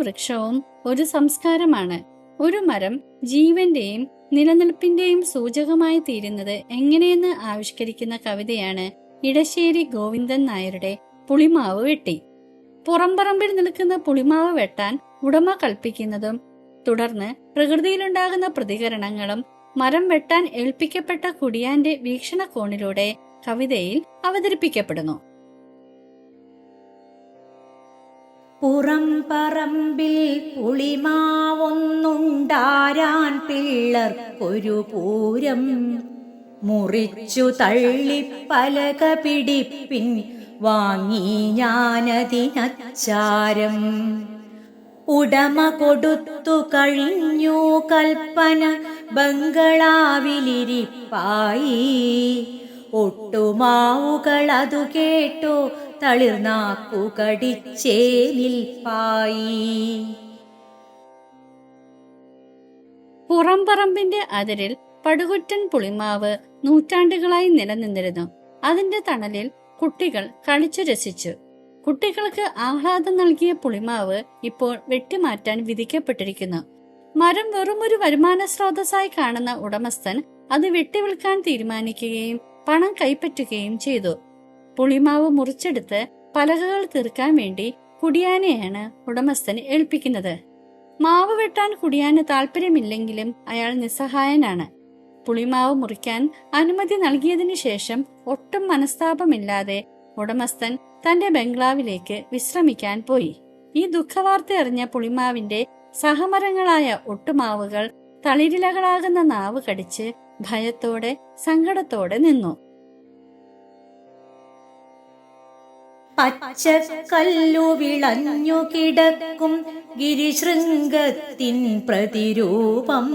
വൃക്ഷവും ഒരു സംസ്കാരമാണ്. ഒരു മരം ജീവന്റെയും നിലനിൽപ്പിന്റെയും സൂചകമായി തീരുന്നത് എങ്ങനെയെന്ന് ആവിഷ്കരിക്കുന്ന കവിതയാണ് ഇടശ്ശേരി ഗോവിന്ദൻ നായരുടെ പുളിമാവ് വെട്ടി. പുറംപറമ്പിൽ നിൽക്കുന്ന പുളിമാവ് വെട്ടാൻ ഉടമ കൽപ്പിക്കുന്നതും തുടർന്ന് പ്രകൃതിയിലുണ്ടാകുന്ന പ്രതികരണങ്ങളും മരം വെട്ടാൻ ഏൽപ്പിക്കപ്പെട്ട കുടിയാന്റെ വീക്ഷണകോണിലൂടെ കവിതയിൽ അവതരിപ്പിക്കപ്പെടുന്നു. പുറംപറമ്പിൽ പുളിമാവൊന്നുണ്ടാരാൻ പിള്ളർക്കൊരു പൂരം, മുറിച്ചു തള്ളി പലക പിടിപ്പിൻ വാങ്ങി ഞാനതിനച്ചാരം. ഉടമ കൊടുത്തു കഴിഞ്ഞു കൽപ്പന ബംഗളാവിലിരിപ്പായി. ഒട്ടുമാവുകൾ അതു കേട്ടോ തളിർനാക്കു കടിച്ചേ നിൽപ്പായി. പുറംപറമ്പിന്റെ അതിരിൽ പടുകുറ്റൻ പുളിമാവ് നൂറ്റാണ്ടുകളായി നിലനിന്നിരുന്നു. അതിന്റെ തണലിൽ കുട്ടികൾ കളിച്ചു രസിച്ചു. കുട്ടികൾക്ക് ആഹ്ലാദം നൽകിയ പുളിമാവ് ഇപ്പോൾ വെട്ടിമാറ്റാൻ വിധിക്കപ്പെട്ടിരിക്കുന്നു. മരം വെറുമൊരു വരുമാന സ്രോതസ്സായി കാണുന്ന ഉടമസ്ഥൻ അത് വെട്ടിവിൽക്കാൻ തീരുമാനിക്കുകയും പണം കൈപ്പറ്റുകയും ചെയ്തു. പുളിമാവ് മുറിച്ചെടുത്ത് പലകകൾ തീർക്കാൻ വേണ്ടി കുടിയാനെയാണ് ഉടമസ്ഥൻ ഏൽപ്പിക്കുന്നത്. മാവ് വെട്ടാൻ കുടിയാന് താല്പര്യമില്ലെങ്കിലും അയാൾ നിസ്സഹായനാണ്. പുളിമാവ് മുറിക്കാൻ അനുമതി നൽകിയതിനു ശേഷം ഒട്ടും മനസ്താപമില്ലാതെ ഉടമസ്ഥൻ തന്റെ ബംഗ്ലാവിലേക്ക് വിശ്രമിക്കാൻ പോയി. ഈ ദുഃഖവാർത്ത അറിഞ്ഞ പുളിമാവിന്റെ സഹമരങ്ങളായ ഒട്ടുമാവുകൾ തളിരിലകളാകുന്ന നാവ് കടിച്ച് ഭയത്തോടെ സങ്കടത്തോടെ നിന്നു. പച്ചക്കല്ലു വിളഞ്ഞു കിടക്കും ഗിരിശൃംഗത്തിൻ പ്രതിരൂപം,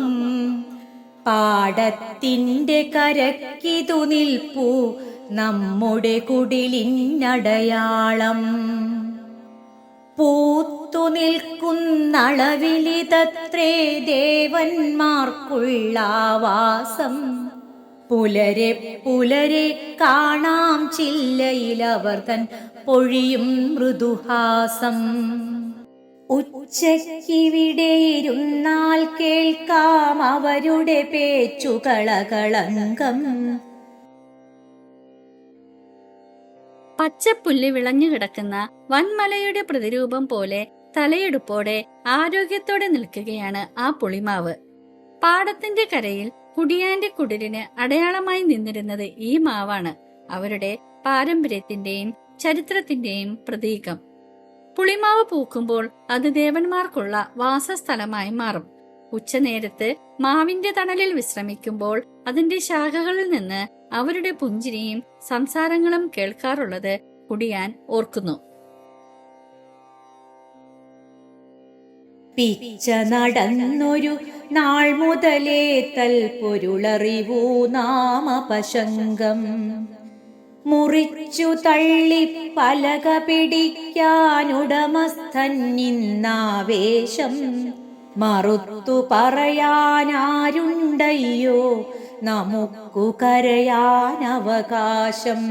പാടത്തിന്റെ കരക്കിതു നിൽപ്പൂ നമ്മുടെ കുടിലിനടയാളം. പൂത്തു നിൽക്കുന്നളവിലിതത്രേ ദേവന്മാർക്കുള്ള വാസം. പുലരെ പുലരെ കാണാം ചില്ലയിലവർ തൻ പൊഴിയും മൃദുഹാസം. ഉച്ചയ്ക്കിവിടെയിരുന്നാൽ കേൾക്കാം അവരുടെ പേച്ചുകളകളങ്കം. പച്ചപ്പുല്ല് വിളഞ്ഞു കിടക്കുന്ന വൻമലയുടെ പ്രതിരൂപം പോലെ തലയെടുപ്പോടെ ആരോഗ്യത്തോടെ നിൽക്കുകയാണ് ആ പുളിമാവ്. പാടത്തിന്റെ കരയിൽ കുടിയാന്റെ കുടിലിന് അടയാളമായി നിന്നിരുന്നത് ഈ മാവാണ്, അവരുടെ പാരമ്പര്യത്തിന്റെയും ചരിത്രത്തിന്റെയും പ്രതീകം. പുളിമാവ് പൂക്കുമ്പോൾ അത് ദേവന്മാർക്കുള്ള വാസസ്ഥലമായി മാറും. ഉച്ചനേരത്ത് മാവിന്റെ തണലിൽ വിശ്രമിക്കുമ്പോൾ അതിന്റെ ശാഖകളിൽ നിന്ന് അവരുടെ പുഞ്ചിരിയും സംസാരങ്ങളും കേൾക്കാറുള്ളത് കുടിയാൻ ഓർക്കുന്നു. പിച്ച നടന്നൊരു നാൾ മുതലേ തൽപൊരുളറിവൂ നാമപശങ്കം. മുറിച്ചു തള്ളി പലക പിടിക്കാനുടമസ്ഥന്നിന്നാവേശം. മറുത്തു പറയാനാരുണ്ടയ്യോ നമുക്കു കരയാനവകാശം.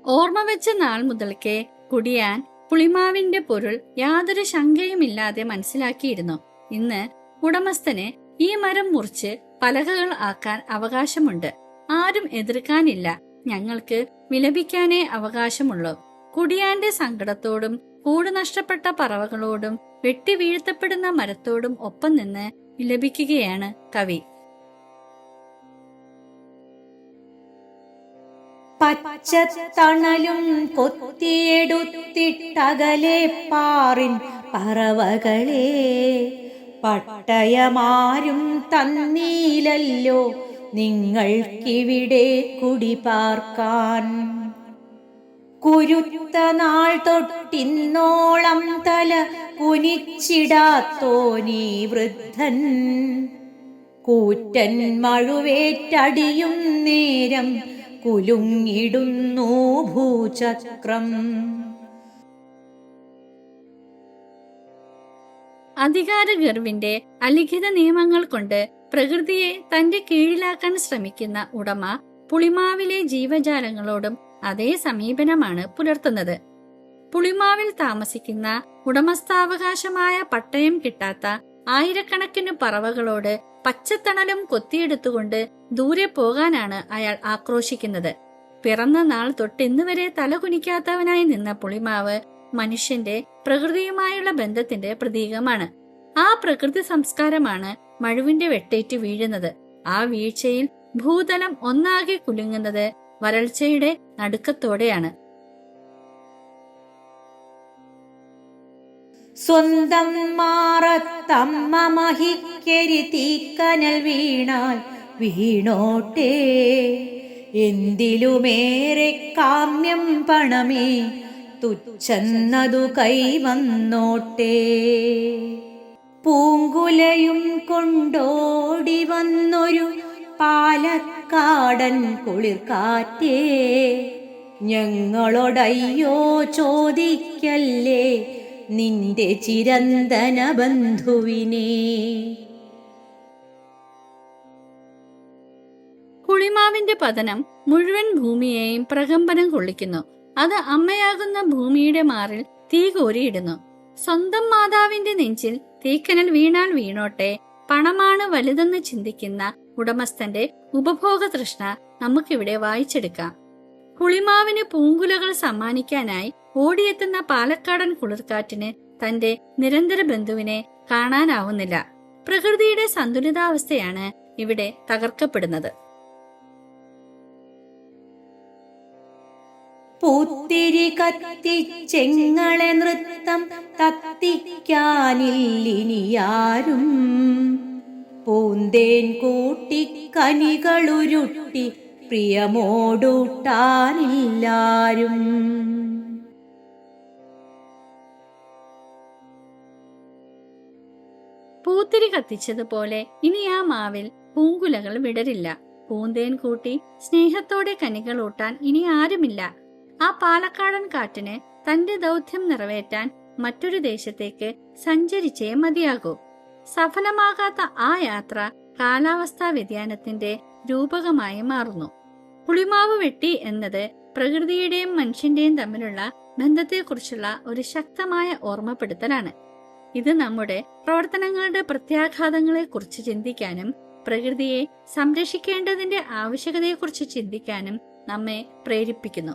ഓർമ്മ വെച്ച നാൾ മുതൽക്കേ കുടിയാൻ പുളിമാവിന്റെ പൊരുൾ യാതൊരു ശങ്കയുമില്ലാതെ മനസ്സിലാക്കിയിരുന്നു. ഇന്ന് ഉടമസ്ഥന് ഈ മരം മുറിച്ച് പലകകൾ ആക്കാൻ അവകാശമുണ്ട്. ആരും എതിർക്കാനില്ല. ഞങ്ങൾക്ക് വിലപിക്കാനേ അവകാശമുള്ളൂ. കുടിയാന്റെ സങ്കടത്തോടും കൂട് നഷ്ടപ്പെട്ട പറവകളോടും വെട്ടി വീഴ്ത്തപ്പെടുന്ന മരത്തോടും ഒപ്പം നിന്ന് വിലപിക്കുകയാണ് കവി. പച്ചത്തണലും കൊത്തിയെടുത്തിട്ടകലെ പാറിൻ പറവകളെ പട്ടയമാരും തന്നീലല്ലോ നിങ്ങൾക്കിവിടെ കുടിപാർക്കാൻ. കുരുത്ത നാൾ തൊട്ടിന്നോളം തല കുനിച്ചിടാത്തോനീ വൃദ്ധൻ. കൂറ്റൻ മഴുവേറ്റടിയും നേരം കുലുങ്ങിടുന്നു ഭൂചക്രം. അധികാരഗർവിന്റെ അലിഖിത നിയമങ്ങൾ കൊണ്ട് പ്രകൃതിയെ തന്റെ കീഴിലാക്കാൻ ശ്രമിക്കുന്ന ഉടമ പുളിമാവിലെ ജീവജാലങ്ങളോടും അതേ സമീപനമാണ് പുലർത്തുന്നത്. പുളിമാവിൽ താമസിക്കുന്ന ഉടമസ്ഥാവകാശമായ പട്ടയം കിട്ടാത്ത ആയിരക്കണക്കിന് പറവകളോട് പച്ചത്തണലും കൊത്തിയെടുത്തുകൊണ്ട് ദൂരെ പോകാനാണ് അയാൾ ആക്രോശിക്കുന്നത്. പിറന്ന നാൾ തൊട്ട് ഇന്നുവരെ തലകുനിക്കാത്തവനായി നിന്ന പുളിമാവ് മനുഷ്യന്റെ പ്രകൃതിയുമായുള്ള ബന്ധത്തിന്റെ പ്രതീകമാണ്. ആ പ്രകൃതി സംസ്കാരമാണ് മഴുവിന്റെ വെട്ടേറ്റ് വീഴുന്നത്. ആ വീഴ്ചയിൽ ഭൂതലം ഒന്നാകെ കുലുങ്ങുന്നത് വരൾച്ചയുടെ നടുക്കത്തോടെയാണ്. സ്വന്തം മാറത്തമ്മ മഹിക്കരി തീക്കനൽ വീണാൽ വീണോട്ടെ, എന്തിലുമേറെ കാമ്യം പണമേ തുച്ഛന്നതു കൈവന്നോട്ടെ. പൂങ്കുലയും കൊണ്ടോടി വന്നൊരു പാലക്കാടൻ കുളിർക്കാറ്റേ, ഞങ്ങളോടയ്യോ ചോദിക്കല്ലേ നിന്റെ ചിരന്തന ബന്ധുവിനെ. പുളിമാവിന്റെ പതനം മുഴുവൻ ഭൂമിയെയും പ്രകമ്പനം കൊള്ളിക്കുന്നു. അത് അമ്മയാകുന്ന ഭൂമിയുടെ മാറിൽ തീ കോരിയിടുന്നു. സ്വന്തം മാതാവിന്റെ നെഞ്ചിൽ തീക്കനൽ വീണാൽ വീണോട്ടെ, പണമാണ് വലുതെന്ന് ചിന്തിക്കുന്ന ഉടമസ്ഥന്റെ ഉപഭോഗ തൃഷ്ണ നമുക്കിവിടെ വായിച്ചെടുക്കാം. പുളിമാവിന് പൂങ്കുലകൾ സമ്മാനിക്കാനായി ഓടിയെത്തുന്ന പാലക്കാടൻ കുളിർക്കാറ്റിന് തന്റെ നിരന്തര ബന്ധുവിനെ കാണാനാവുന്നില്ല. പ്രകൃതിയുടെ സന്തുലിതാവസ്ഥയാണ് ഇവിടെ തകർക്കപ്പെടുന്നത്. പൂത്തിരി കത്തിച്ചെങ്ങളെ നൃത്തം തത്തിക്കാനില്ലിനിയാരും, പൂന്തേൻ കൂട്ടിക്കനികളുരുട്ടി പ്രിയമോടൂട്ടാനില്ലാരും. പൂത്തിരി കത്തിച്ചതുപോലെ ഇനി ആ മാവിൽ പൂങ്കുലകൾ വിടരില്ല. പൂന്തേൻ കൂട്ടി സ്നേഹത്തോടെ കനികളൂട്ടാൻ ഇനി ആരുമില്ല. ആ പാലക്കാടൻ കാറ്റിന് തന്റെ ദൗത്യം നിറവേറ്റാൻ മറ്റൊരു ദേശത്തേക്ക് സഞ്ചരിച്ചേ മതിയാകൂ. സഫലമാകാത്ത ആ യാത്ര കാലാവസ്ഥാ വ്യതിയാനത്തിന്റെ രൂപകമായി മാറുന്നു. പുളിമാവ് വെട്ടി എന്നത് പ്രകൃതിയുടെയും മനുഷ്യന്റെയും തമ്മിലുള്ള ബന്ധത്തെക്കുറിച്ചുള്ള ഒരു ശക്തമായ ഓർമ്മപ്പെടുത്തലാണ്. ഇത് നമ്മുടെ പ്രവർത്തനങ്ങളുടെ പ്രത്യാഘാതങ്ങളെക്കുറിച്ച് ചിന്തിക്കാനും പ്രകൃതിയെ സംരക്ഷിക്കേണ്ടതിന്റെ ആവശ്യകതയെക്കുറിച്ച് ചിന്തിക്കാനും നമ്മെ പ്രേരിപ്പിക്കുന്നു.